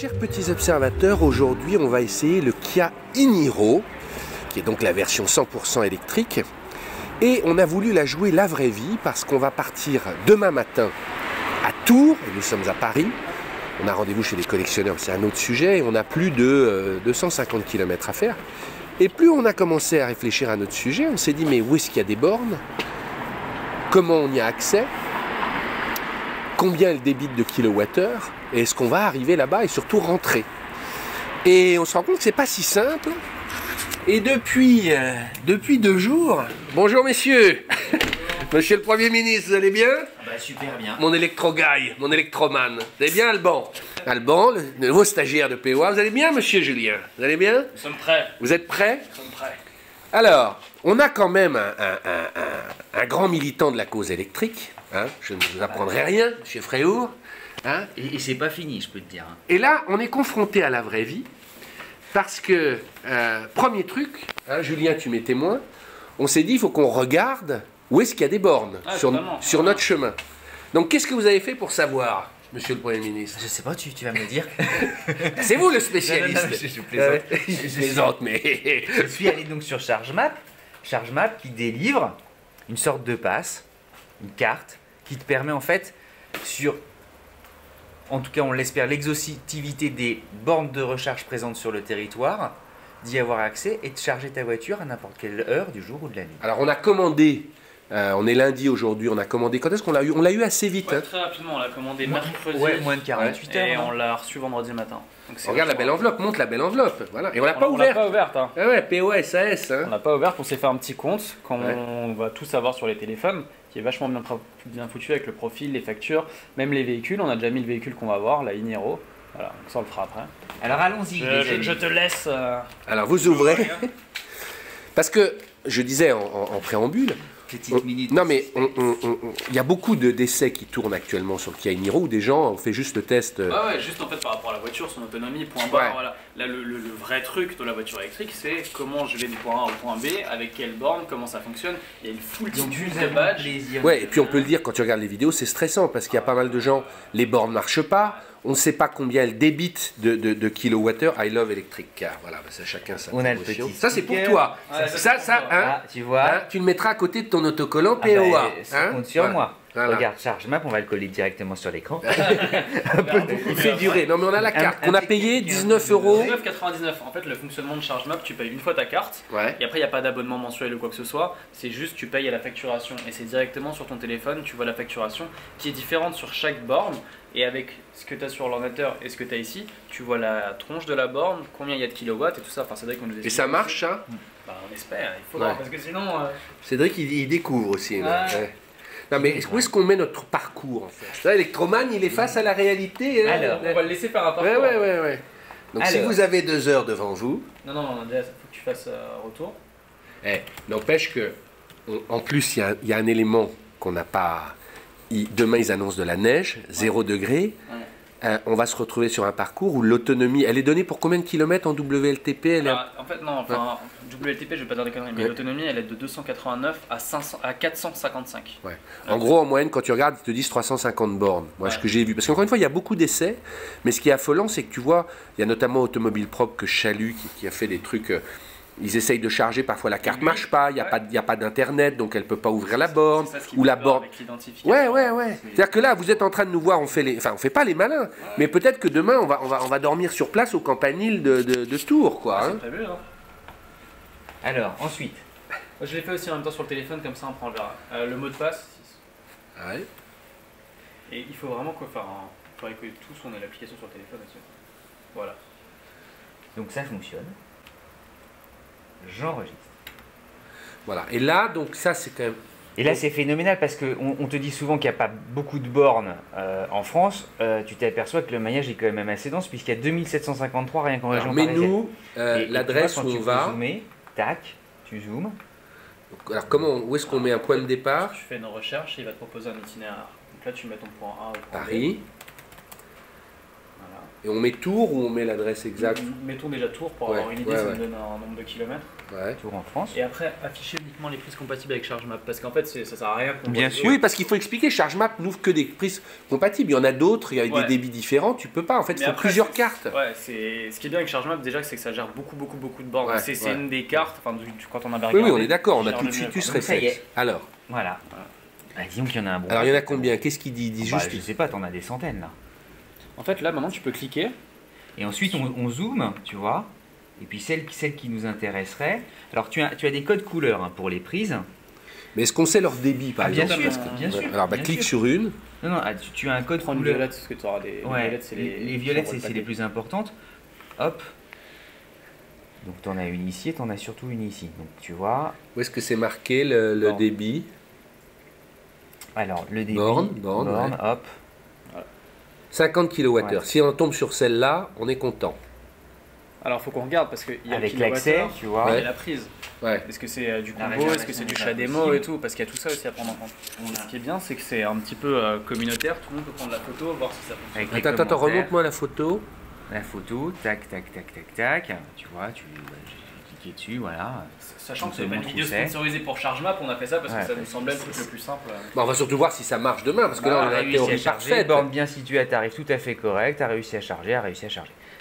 Chers petits observateurs, aujourd'hui on va essayer le Kia e-Niro, qui est donc la version 100% électrique. Et on a voulu la jouer la vraie vie parce qu'on va partir demain matin à Tours, et nous sommes à Paris. On a rendez-vous chez les collectionneurs, c'est un autre sujet, et on a plus de 250 km à faire. Et plus on a commencé à réfléchir à notre sujet, on s'est dit mais où est-ce qu'il y a des bornes? Comment on y a accès? Combien elle débite de kilowattheures? Et est-ce qu'on va arriver là-bas et surtout rentrer? Et on se rend compte que c'est pas si simple. Et depuis 2 jours... Bonjour messieurs. Monsieur le Premier ministre, vous allez bien? Bah super bien. Mon électro-guy, mon électroman. Vous allez bien Alban? Alban, le nouveau stagiaire de POA. Vous allez bien monsieur Julien? Vous allez bien? Nous sommes prêts. Vous êtes prêts? Nous sommes prêts. Alors, on a quand même un grand militant de la cause électrique. Hein, je ne vous apprendrai rien, monsieur Fréhour. Hein. Et c'est pas fini, je peux te dire. Et là, on est confronté à la vraie vie, parce que, premier truc, hein, Julien, tu m'es témoin, on s'est dit, il faut qu'on regarde où est-ce qu'il y a des bornes sur notre chemin. Donc, qu'est-ce que vous avez fait pour savoir, monsieur le Premier ministre? Je sais pas, tu vas me le dire. C'est vous le spécialiste. Non, je plaisante. Je plaisante, mais... Je suis allé donc sur ChargeMap qui délivre une sorte de passe, une carte, qui te permet en fait, en tout cas on l'espère, l'exhaustivité des bornes de recharge présentes sur le territoire, d'y avoir accès et de charger ta voiture à n'importe quelle heure du jour ou de la nuit. Alors on a commandé, on est lundi aujourd'hui, on a commandé, quand est-ce qu'on l'a eu? On l'a eu assez vite. Ouais, hein. très rapidement, on l'a commandé mercredi. Ouais, moins de 48 heures. Et on l'a reçu vendredi matin. Donc Regarde la belle enveloppe, montre la belle enveloppe. Voilà. Et on l'a pas On l'a ouverte. pas ouverte. Hein. Ah ouais, POA, SAS. Hein. On l'a pas ouverte, on s'est fait un petit compte, comme Ouais. on va tout savoir sur les téléphones, qui est vachement bien foutu avec le profil, les factures, même les véhicules. On a déjà mis le véhicule qu'on va voir, la e-Niro. Voilà, donc ça on le fera après. Alors allons-y. Je te laisse. Alors vous ouvrez. Parce que, je disais en préambule, Petite minute. non mais il y a beaucoup d'essais qui tournent actuellement sur le Kia e-Niro où des gens ont fait juste le test. Ah ouais, juste en fait par rapport à la voiture, son autonomie, point barre, Ouais. voilà. Là, le vrai truc de la voiture électrique, c'est comment je vais du point A au point B, avec quelle borne, comment ça fonctionne. Il y a une foultitude de badges. Ouais, et puis on peut le dire, quand tu regardes les vidéos, c'est stressant parce qu'il y a pas mal de gens, les bornes ne marchent pas, on ne sait pas combien elles débitent de kilowattheures. I love electric car, voilà, bah, ça chacun sa On a le promotion. petit Ça c'est pour sticker. toi. Ouais, ça, hein, Ah, tu vois. hein, tu le mettras à côté de ton autocollant Ah POA. bah, ça hein. compte sur Voilà. moi. Voilà. Regarde, ChargeMap, on va le coller directement sur l'écran. Il fait durer. Non mais on a la carte. un On a petit payé clic, 19 euros. 9,99. En fait, le fonctionnement de ChargeMap, tu payes une fois ta carte. Ouais. Et après, il n'y a pas d'abonnement mensuel ou quoi que ce soit. C'est juste, tu payes à la facturation. Et c'est directement sur ton téléphone, tu vois la facturation qui est différente sur chaque borne. Et avec ce que tu as sur l'ordinateur et ce que tu as ici, tu vois la tronche de la borne, combien il y a de kilowatts et tout ça. Enfin, c'est vrai qu'on nous Et explique. ça marche ça? Bah, on espère, il faudra. Ouais. Parce que sinon. Cédric il découvre aussi. Là. Ouais. Ouais. Non mais où est-ce qu'on met notre parcours en fait? Là, Electroman il est face à la réalité. Hein. Alors, On va le laisser faire un parcours. Ouais. Donc si Alors. vous avez 2 heures devant vous, Non, déjà, il faut que tu fasses retour. n'empêche que, en plus il y a un élément qu'on n'a pas... Demain ils annoncent de la neige, 0 degré. Ouais. On va se retrouver sur un parcours où l'autonomie, elle est donnée pour combien de kilomètres en WLTP? Elle est... En fait, non, enfin, WLTP, je vais pas dire des conneries, mais Ouais. l'autonomie, elle est de 289 à 455. Ouais. En gros, en moyenne, quand tu regardes, ils te disent 350 bornes. Moi, ce que j'ai vu. Parce qu'encore une fois, il y a beaucoup d'essais. Mais ce qui est affolant, c'est que tu vois, il y a notamment Automobile Propre que Chalut qui a fait des trucs. Ils essayent de charger, parfois la carte marche pas, il n'y a pas d'internet, donc elle peut pas ouvrir la borne. C'est ça ce qui Ou fait la peur borne. avec l'identification. Ouais. C'est-à-dire que là, vous êtes en train de nous voir, on fait pas les malins. Mais peut-être que demain, on va dormir sur place au campanile de Tours, quoi. C'est Hein. prévu, hein. alors, ensuite. Je l'ai fait aussi en même temps sur le téléphone, comme ça on prend le verra. Le mot de passe, Ouais. et il faut vraiment quoi faire. Il faudrait que tous on ait l'application sur le téléphone aussi. Voilà. Donc ça fonctionne. J'enregistre. Voilà. Et là, donc ça, c'est quand même... Et là, c'est phénoménal parce qu'on te dit souvent qu'il n'y a pas beaucoup de bornes en France. Tu t'aperçois que le maillage est quand même assez dense puisqu'il y a 2753 rien qu'en région Alors, mais parisienne. nous, Et l'adresse tu où vois, on quand tu va... veux zoomer, tac, tu zoomes. Alors, où est-ce qu'on met un point de départ? Tu fais nos recherches et il va te proposer un itinéraire. Donc là tu mets ton point A au point B. Paris. Voilà. Et on met Tours ou on met l'adresse exacte? Mettons déjà Tours pour avoir une idée, ça nous donne un nombre de kilomètres. Tours en France. Et après, afficher uniquement les prises compatibles avec ChargeMap. Parce qu'en fait, ça sert à rien qu'on Bien voit- sûr. Oui, parce qu'il faut expliquer, ChargeMap n'ouvre que des prises compatibles. Il y en a d'autres, il y a des débits différents, tu peux pas. En fait, il Mais faut après, plusieurs cartes. Ouais, ce qui est bien avec ChargeMap déjà, c'est que ça gère beaucoup de bornes. Ouais, C'est ouais. une des cartes, enfin, quand on a bien Oui, regardé. on est d'accord, on a gère tout le de suite mieux, eu ce quoi. Ça y réflexe. est. Alors, Voilà. Bah, disons qu'il y en a un bon. il y en a combien? Qu'est-ce qu'il dit? Il dit Bah, juste. je sais pas, t'en as des centaines là. En fait, là, maintenant, tu peux cliquer. Et ensuite, on zoome, tu vois. Et puis celle qui nous intéresserait. Alors, tu as des codes couleurs pour les prises. Mais est-ce qu'on sait leur débit, par Bien exemple? sûr, Parce que- bien sûr. Alors, bien clique sûr. sur une. Non, tu as un code Prends une couleur. violette, parce que tu auras des Ouais, violettes, c'est les violettes, qui c'est envoient les le plus importantes. Hop. Donc, tu en as une ici et tu en as surtout une ici. Donc, tu vois. Où est-ce que c'est marqué le Borne. débit? Alors, le débit. Borne, ouais. Hop. 50 kWh. Ouais. Si on tombe sur celle-là, on est content. Alors, il faut qu'on regarde, parce qu'il y a Avec le l'accès, kilowattheure, tu vois. il y Ouais. a la prise. Ouais. Est-ce que c'est du La combo, réservation est-ce que c'est du n'est pas chat démo possible. et tout, parce qu'il y a tout ça aussi à prendre en compte. Ce qui est bien, c'est que c'est un petit peu communautaire, tout le monde peut prendre la photo, voir si ça fonctionne. Avec les Attends, commentaires. remonte-moi la photo. La photo, tac, tac, tac, tac, tac. Tu vois, j'ai cliqué dessus, voilà. Sachant que On c'est te pas une montre vidéo où c'est. sponsorisée pour ChargeMap, on a fait ça parce Ouais. que ça nous semblait le truc le plus simple. Bon, on va surtout voir si ça marche demain, parce que là, on a la réussi à théorie charger, parfaite. borne bien située à tarif tout à fait correct, a réussi à charger,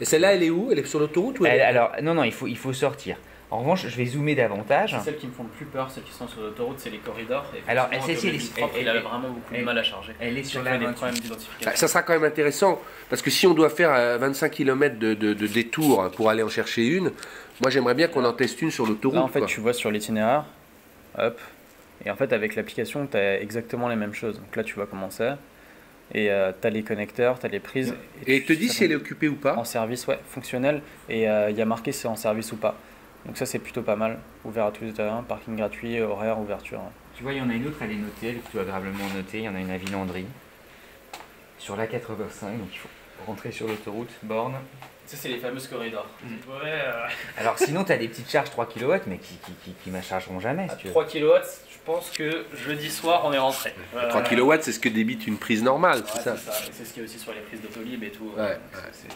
Et celle-là, elle est où? Elle est sur l'autoroute ou elle est- Alors, non, il faut sortir. En revanche, je vais zoomer davantage. C'est celles qui me font le plus peur, celles qui sont sur l'autoroute, c'est les corridors. Et Alors, effectivement, celle-ci, comme elle le est- propre, elle- il avait elle- vraiment beaucoup de elle- mal à charger. Elle est sur Il la avait des 28. problèmes d'identification. Ça sera quand même intéressant, parce que si on doit faire 25 km de détour pour aller en chercher une, moi j'aimerais bien qu'on en teste une sur l'autoroute. Là, en fait, quoi. tu vois sur l'itinéraire, hop, et en fait, avec l'application, tu as exactement les mêmes choses. Donc là, tu vois comment c'est. Et tu as les connecteurs, tu as les prises. Et il te dit ça si elle est occupée ou pas? en service, ouais, fonctionnel. Et il y a marqué si c'est en service ou pas. Donc ça, c'est plutôt pas mal. Ouvert à tous les terrains, parking gratuit, horaire, ouverture. Tu vois, il y en a une autre, elle est notée, elle est plutôt agréablement notée. Il y en a une à Villandry. Sur la 85, donc il faut rentrer sur l'autoroute, borne. Ça, c'est les fameuses corridors. Ouais, Alors sinon, tu as des petites charges 3 kW, mais qui ne chargeront jamais, à si tu veux. 3 kW, je pense que jeudi soir, on est rentré. 3 kW, c'est ce que débite une prise normale, Ouais, c'est ça? Et c'est ce qu'il y a aussi sur les prises d'Autolib et tout. Ouais.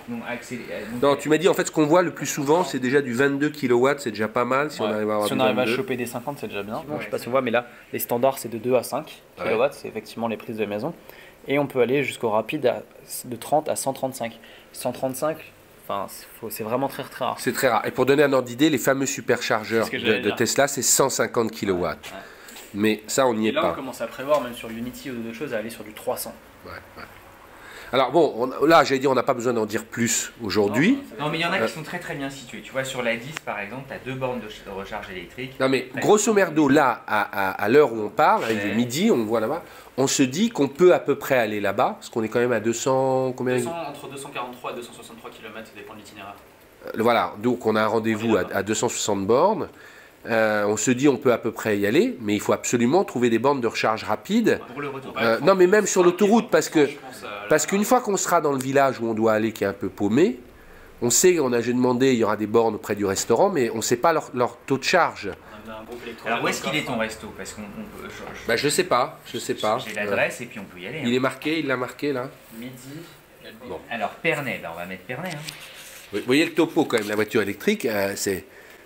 Non, donc, Non, tu m'as dit en fait ce qu'on voit le plus souvent, c'est déjà du 22 kW, c'est déjà pas mal si on Ouais. arrive à avoir Si du on arrive à 22. choper des 50, c'est déjà bien. Ouais, Je sais pas si on voit, mais là, les standards, c'est de 2 à 5 Ouais. kW, c'est effectivement les prises de maison. Et on peut aller jusqu'au rapide de 30 à 135. 135, enfin, c'est vraiment très très rare. C'est très rare. Et pour donner un ordre d'idée, les fameux superchargeurs C'est ce que j'allais de dire. Tesla, c'est 150 kW. Mais ça, on n'y Et est là, on pas. commence à prévoir, même sur Unity ou d'autres choses, à aller sur du 300. Ouais, ouais. Alors bon, là, j'allais dire, on n'a pas besoin d'en dire plus aujourd'hui. Non, mais il y en a qui sont très très bien situés. Tu vois, sur la 10 par exemple, tu as 2 bornes de recharge électrique. Non mais grosso merdo, là, à l'heure où on parle, il est Ouais. midi, on voit là-bas, on se dit qu'on peut à peu près aller là-bas, parce qu'on est quand même à 200, combien 200, entre 243 et 263 km, ça dépend de l'itinéraire. Voilà, donc on a un rendez-vous à 260 bornes. On se dit on peut à peu près y aller, mais il faut absolument trouver des bornes de recharge rapide. Pour le retour. Non mais même sur l'autoroute, parce qu'une fois qu'on sera dans le village où on doit aller, qui est un peu paumé, on sait, j'ai demandé, il y aura des bornes auprès du restaurant, mais on ne sait pas leur taux de charge. Alors où est-ce qu'il est ton resto? Parce qu'on Bah, je sais pas. j'ai l'adresse et puis on peut y aller. hein. Il est marqué, il l'a marqué là. Midi. Bon. Alors Pernay, ben, on va mettre Pernay. Hein. Vous voyez le topo quand même, la voiture électrique,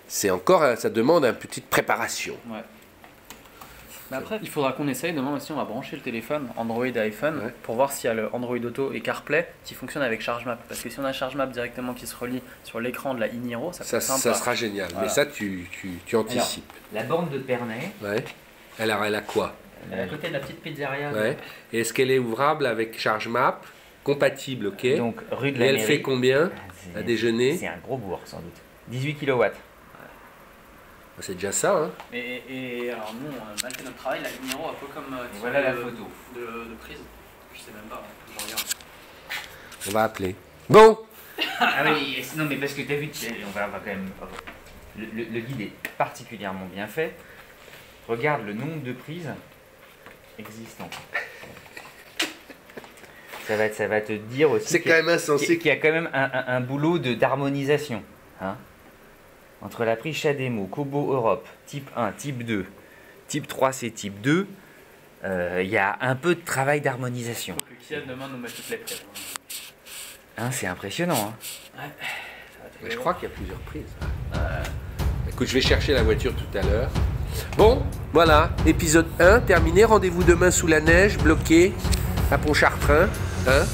c'est encore, ça demande une petite préparation. Ouais. Mais après, il faudra qu'on essaye. Demain aussi, on va brancher le téléphone Android et iPhone Ouais. pour voir s'il y a le Android Auto et CarPlay qui fonctionne avec ChargeMap. Parce que si on a ChargeMap directement qui se relie sur l'écran de la Iniro, ça peut Ça, être sympa. ça sera génial. Voilà. Mais ça, tu anticipes. La borne de Pernay, Ouais. Elle a quoi? À côté de la petite pizzeria. Ouais. Et est-ce qu'elle est ouvrable avec ChargeMap? Compatible, ok. donc rue de Et la elle Mairie. fait combien C'est- à déjeuner? C'est un gros bourg sans doute. 18 kW. C'est déjà ça, hein. Et alors nous, on a mal fait notre travail. La Iniro, un peu comme Voilà la photo. de prise. Je sais même pas, je regarde. On va appeler. Bon. Ah oui, non mais parce que tu as vu, on va quand même... Le guide est particulièrement bien fait. Regarde le nombre de prises existantes. Ça va te dire aussi C'est quand même insensé. qu'il y a quand même un boulot d'harmonisation. Hein, entre la prise Chademo, Kobo Europe, type 1, type 2, type 3 c'est type 2, il y a un peu de travail d'harmonisation. Faut que Kian demain nous mette toutes les prises. Hein, c'est impressionnant. Hein. Mais je crois qu'il y a plusieurs prises. Écoute, je vais chercher la voiture tout à l'heure. Bon, voilà, épisode 1 terminé. Rendez-vous demain sous la neige, bloqué à Pontchartrain. Hein.